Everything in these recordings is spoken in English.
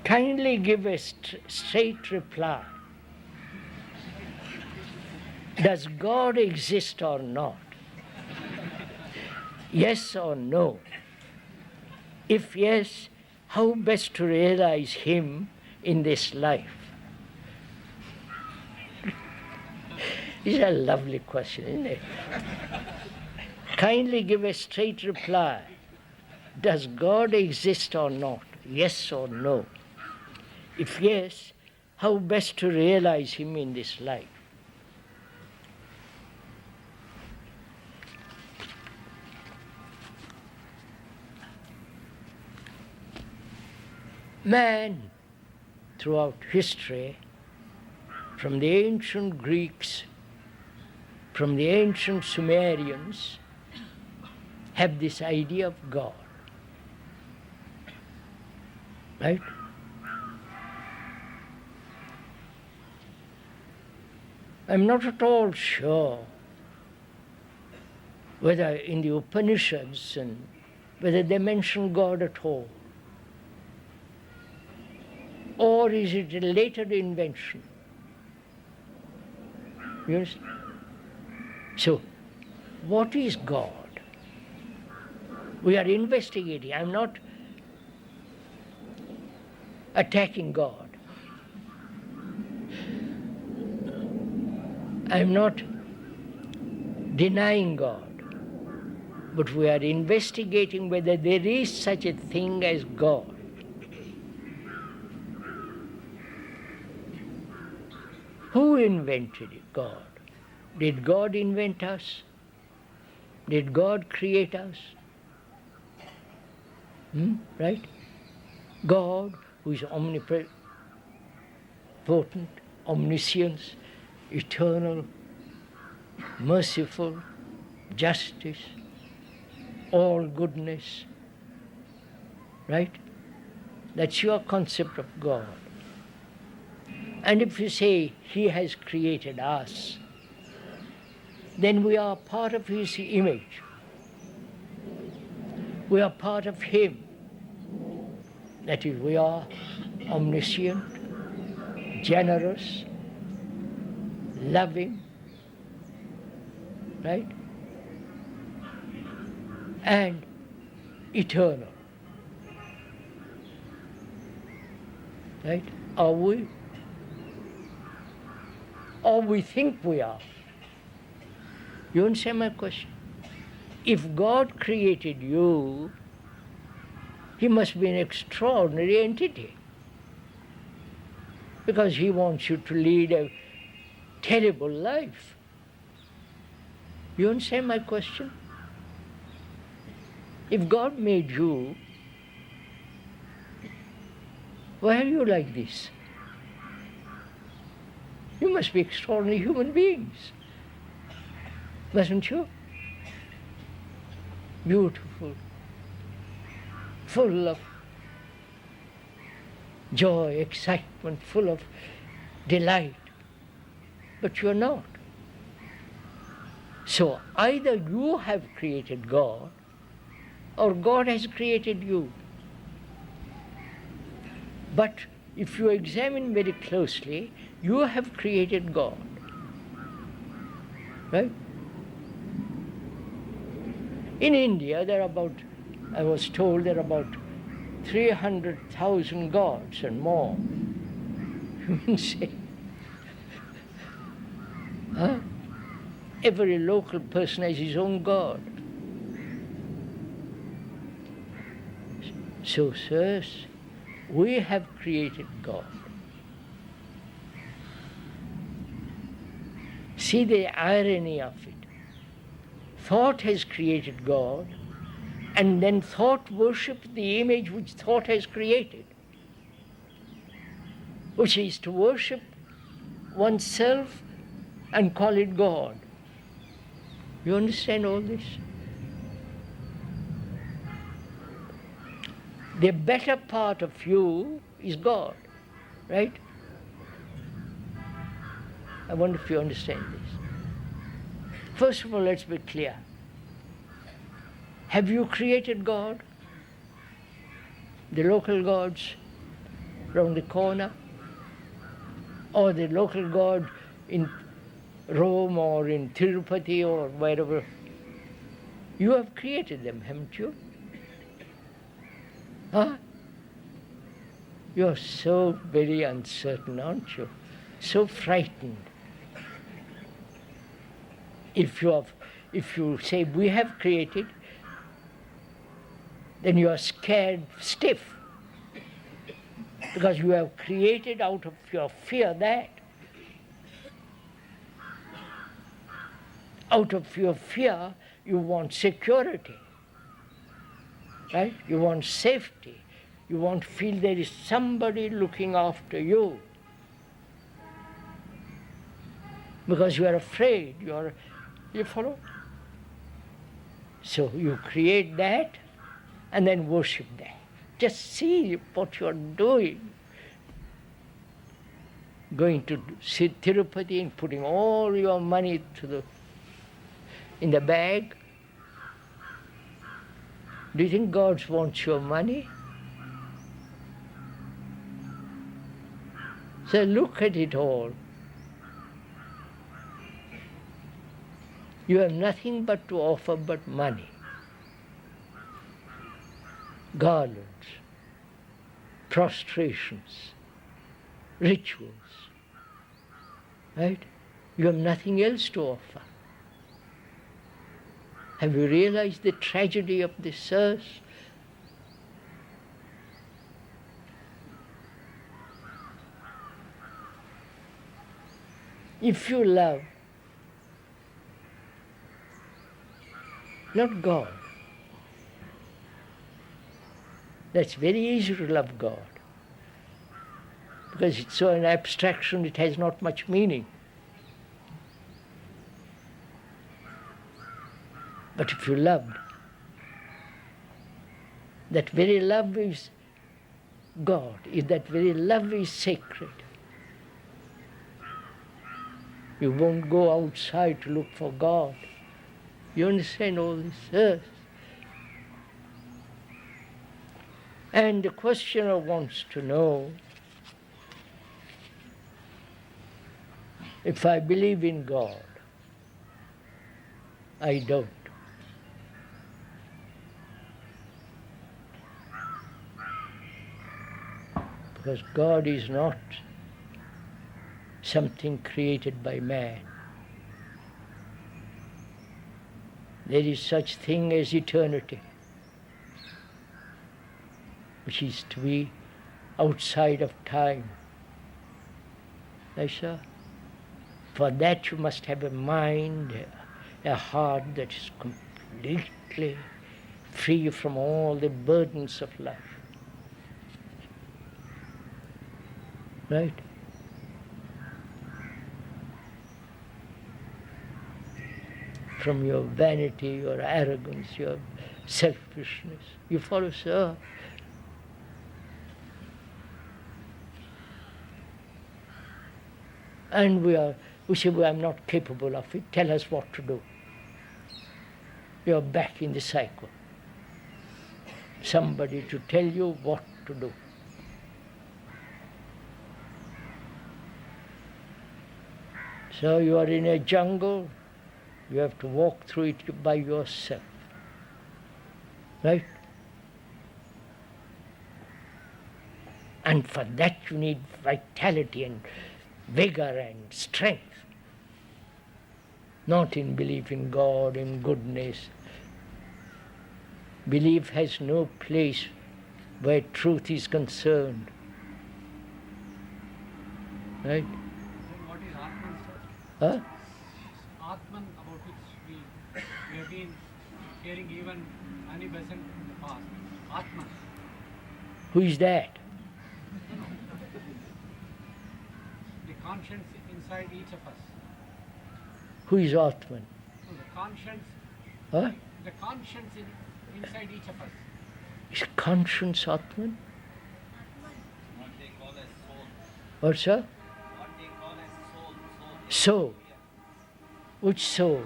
Kindly give a straight reply. Does God exist or not? Yes or no? If yes, how best to realize Him in this life? It's a lovely question, isn't it? Kindly give a straight reply. Does God exist or not? Yes or no? If yes, how best to realize Him in this life? Man, throughout history, from the ancient Greeks, from the ancient Sumerians, have this idea of God. Right? I'm not at all sure whether in the Upanishads and whether they mention God at all. Or is it a later invention? You understand? So, what is God? We are investigating. I'm not attacking God. I'm not denying God. But we are investigating whether there is such a thing as God. Who invented God? Did God invent us? Did God create us? Right? God, who is omnipotent, omniscient, eternal, merciful, justice, all goodness. Right? That's your concept of God. And if you say He has created us, then we are part of His image. We are part of Him. That is, we are omniscient, generous, loving, right? And eternal. Right? Are we? Or we think we are. You understand my question? If God created you, He must be an extraordinary entity. Because He wants you to lead a terrible life. You understand my question? If God made you, why are you like this? You must be extraordinary human beings, mustn't you? Beautiful, full of joy, excitement, full of delight. But you're not. So either you have created God or God has created you. But if you examine very closely, you have created God. Right? In India, I was told there are about 300,000 gods and more. You say, huh? Every local person has his own God. So, sirs, we have created God. See the irony of it. Thought has created God, and then thought worships the image which thought has created, which is to worship oneself and call it God. You understand all this? The better part of you is God, right? I wonder if you understand this. First of all, let's be clear. Have you created God? the local gods round the corner, or the local god in Rome or in Tirupati or wherever. You have created them, haven't you? Huh? You're so very uncertain, aren't you? So frightened. If you say we have created, then you are scared stiff, because you have created out of your fear that. Out of your fear, you want security, right? You want safety. You want to feel there is somebody looking after you. Because you are afraid, you follow? So you create that and then worship that. Just see what you are doing. Going to Tirupati and putting all your money in the bag. Do you think God wants your money? So look at it all. You have nothing but to offer but money, garlands, prostrations, rituals, right? You have nothing else to offer. Have you realized the tragedy of this earth? If you love not God, that's very easy to love God, because it's so an abstraction, it has not much meaning. But if you loved, that very love is God, that very love is sacred. You won't go outside to look for God. You understand all this earth? And the questioner wants to know, if I believe in God, I don't. Because God is not something created by man. There is such thing as eternity, which is to be outside of time. Yes, sir? For that you must have a mind, a heart that is completely free from all the burdens of life. Right? From your vanity, your arrogance, your selfishness. You follow, sir? And we say, well, I'm not capable of it. Tell us what to do. You're back in the cycle. Somebody to tell you what to do. So you are in a jungle. You have to walk through it by yourself. Right? And for that you need vitality and vigor and strength. Not in belief in God, in goodness. Belief has no place where truth is concerned. Right? And what is Atman, sir? Huh? Atman, about which we have been hearing even many lessons in the past. Atman. Who is that? The conscience inside each of us. Who is Atman? So the conscience, Huh? the conscience inside each of us. Is conscience Atman? What they call as soul. What, sir? What they call as soul. Soul. Which soul?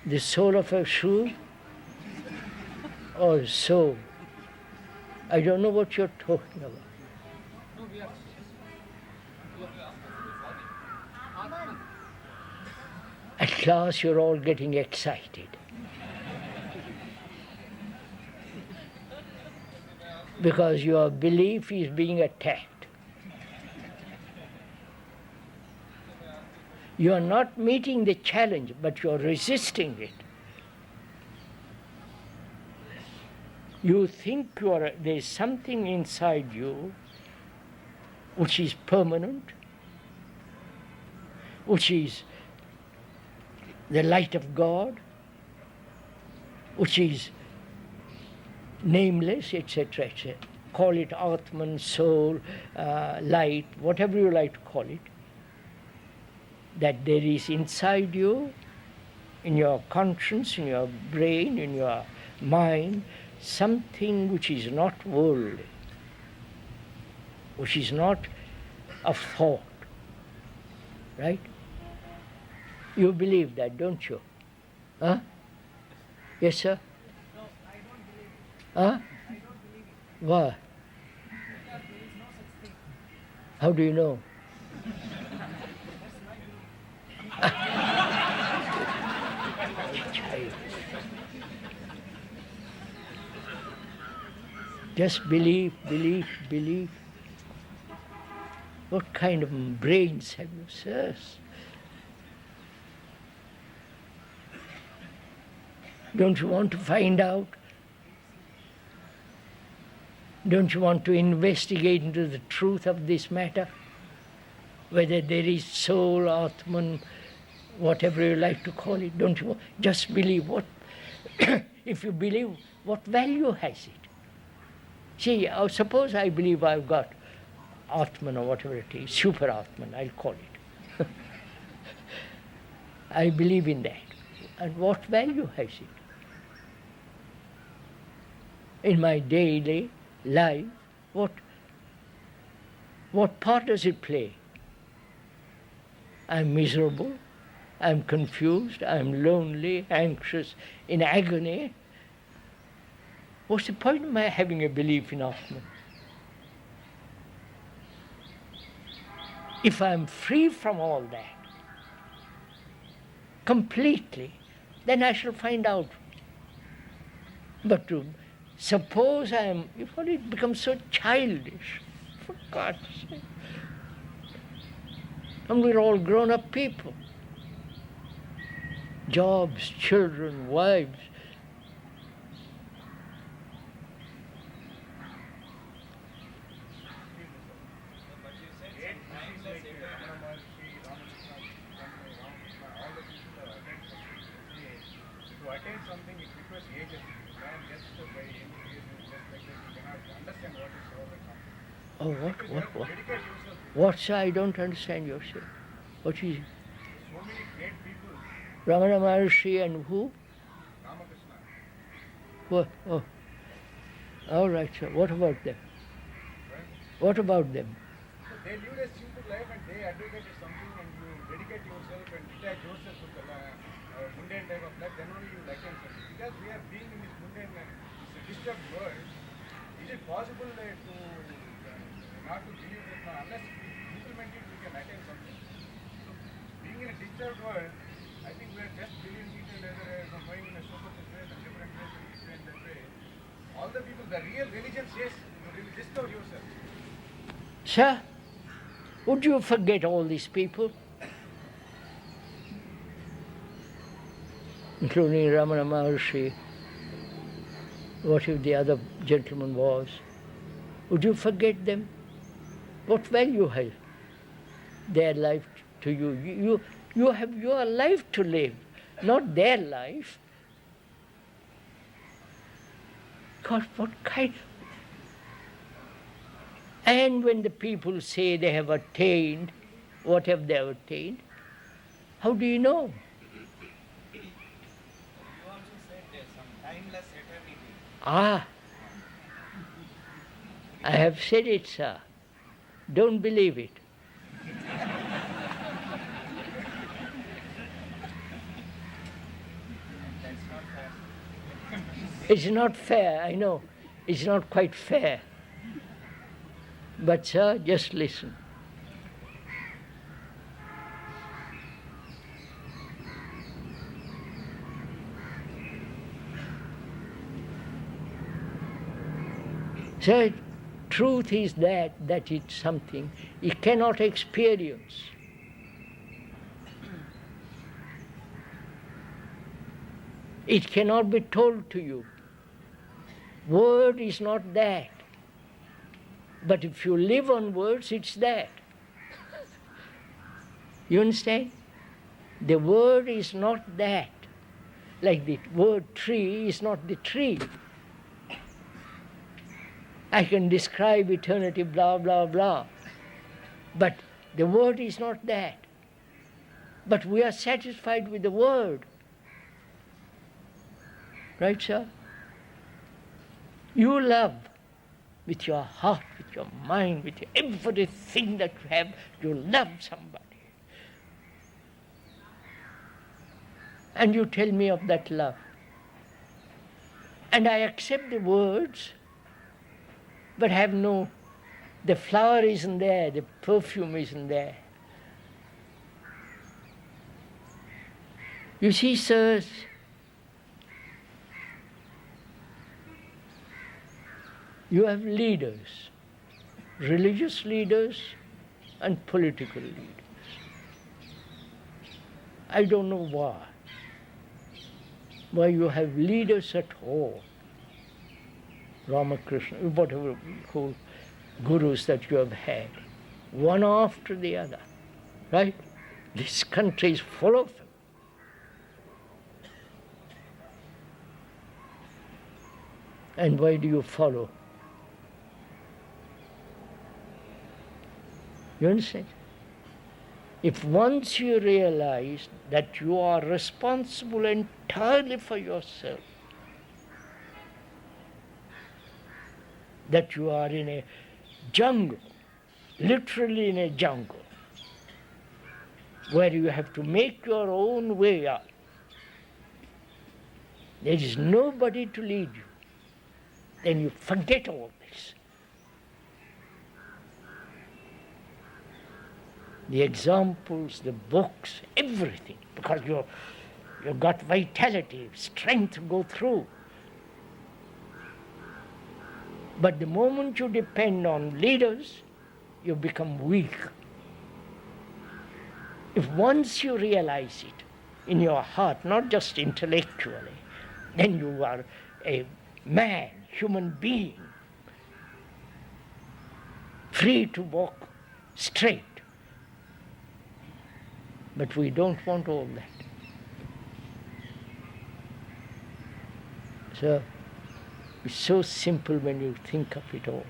The soul of a shoe? Or soul? I don't know what you're talking about. No, we are Atman. At last you're all getting excited. Because your belief is being attacked. You are not meeting the challenge, but you are resisting it. You think there is something inside you which is permanent, which is the light of God, which is nameless, etc., etc. Call it Atman, soul, light, whatever you like to call it. That there is inside you, in your conscience, in your brain, in your mind, something which is not worldly, which is not a thought, right? You believe that, don't you? Huh? Yes, sir? No, I don't believe it. Huh? I don't believe it. Why? Because there is no such thing. How do you know? Just believe, believe, believe. What kind of brains have you, sirs? Don't you want to find out? Don't you want to investigate into the truth of this matter? Whether there is soul, Atman, whatever you like to call it, don't you just believe what? If you believe, what value has it? See, suppose I believe I've got Atman or whatever it is, super Atman, I'll call it. I believe in that. And what value has it? In my daily life, what part does it play? I'm miserable, I'm confused, I'm lonely, anxious, in agony. What's the point of my having a belief in Atman? If I'm free from all that, completely, then I shall find out. But to suppose it becomes so childish, for God's sake. And we're all grown-up people. Jobs, children, wives. But you said some timeless eternity. To attain something, it requires agency. You can't just by initiation, just like that, you cannot understand what is all the concept. Oh, You dedicate yourself. What? I don't understand yourself. What is So many great people, Ramana Maharshi and who? Ramakrishna, What? Oh. All right, sir. What about them? right? What about them? So they live a simple life and they advocated something and you dedicate yourself and detach yourself from the mundane type of life, then only you will attain something. Because we are being in this mundane, it's a disturbed world. Is it possible to not to believe that unless we implement it, we can attain something? So being in a disturbed world, I think we are just believing each and other, going in a superficial way, and different ways, and this way and that way. All the people, the real religion says you will discover yourself. Sir, would you forget all these people? Including Ramana Maharshi, what if the other gentleman was? Would you forget them? What value has their life to you? You have your life to live, not their life. God, what kind? And when the people say they have attained, what have they attained? How do you know? You also said there's some timeless eternity. Ah, I have said it, sir. Don't believe it. That's not fair. It's not fair, I know. It's not quite fair. But sir, just listen. So truth is that it's something you cannot experience. It cannot be told to you. Word is not that. But if you live on words, it's that. You understand? The word is not that. Like the word tree is not the tree. I can describe eternity, blah, blah, blah. But the word is not that. But we are satisfied with the word. Right, sir? You love with your heart, with your mind, with everything that you have. You love somebody. And you tell me of that love. And I accept the words, but have no, the flower isn't there, the perfume isn't there. You see, sirs, you have leaders, religious leaders and political leaders. I don't know why you have leaders at all. Ramakrishna, whatever whole gurus that you have had, one after the other, right? This country is full of them. And why do you follow? You understand? If once you realize that you are responsible entirely for yourself, that you are in a jungle, literally in a jungle, where you have to make your own way out. There is nobody to lead you. Then you forget all this. The examples, the books, everything, because you've got vitality, strength to go through. But the moment you depend on leaders, you become weak. If once you realize it in your heart, not just intellectually, then you are a man, human being, free to walk straight. But we don't want all that. So it's so simple when you think of it all.